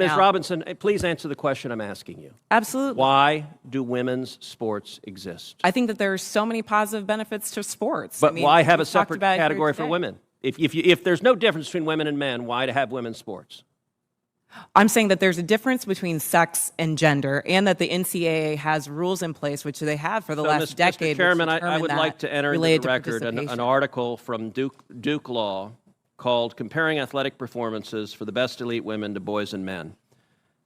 Ms. Robinson, please answer the question I'm asking you. Absolutely. Why do women's sports exist? I think that there are so many positive benefits to sports. But why have a we've talked separate about it here category for today. women? If there's no difference between women and men, why to have women's sports? I'm saying that there's a difference between sex and gender, and that the NCAA has rules in place, which they have for the last decade. Mr. Chairman, which I would determine like that to enter into related the to record an participation. article from Duke Law called Comparing Athletic Performances for the Best Elite Women to Boys and Men.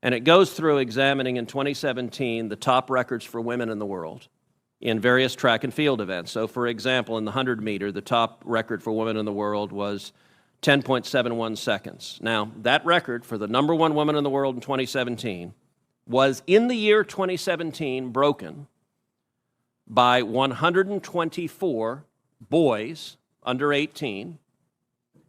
And it goes through examining in 2017 the top records for women in the world in various track and field events. So, for example, in the 100-meter, the top record for women in the world was 10.71 seconds. Now, that record for the number one woman in the world in 2017 was, in the year 2017, broken by 124 boys under 18.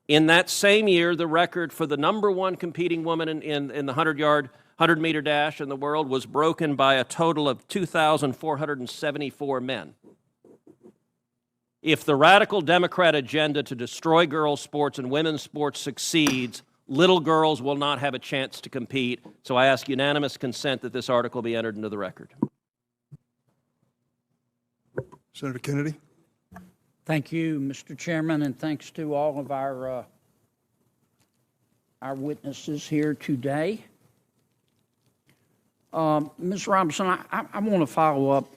In that same year, the record for the number one competing woman in the 100-meter dash in the world was broken by a total of 2,474 men. If the radical Democrat agenda to destroy girls' sports and women's sports succeeds, little girls will not have a chance to compete. So I ask unanimous consent that this article be entered into the record. Senator Kennedy. Thank you, Mr. Chairman, and thanks to all of our witnesses here today. Ms. Robinson, I want to follow up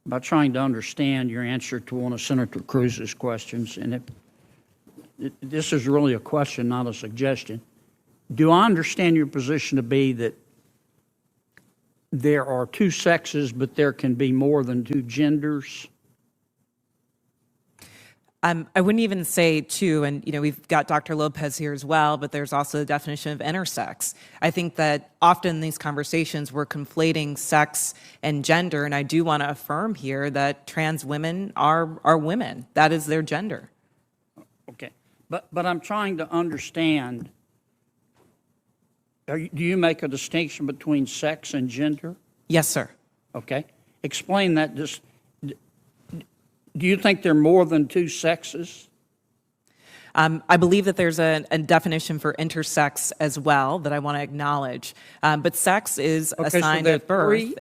by trying to understand your answer to one of Senator Cruz's questions. And this is really a question, not a suggestion. Do I understand your position to be that there are two sexes, but there can be more than two genders? I wouldn't even say two, and we've got Dr. Lopez here as well, but there's also the definition of intersex. I think that often in these conversations we're conflating sex and gender, and I do want to affirm here that trans women are women. That is their gender. Okay, but I'm trying to understand. Do you make a distinction between sex and gender? Yes, sir. Okay, explain that. Do you think there are more than two sexes? I believe that there's a definition for intersex as well that I want to acknowledge. But sex is Okay, assigned so there at birth. are three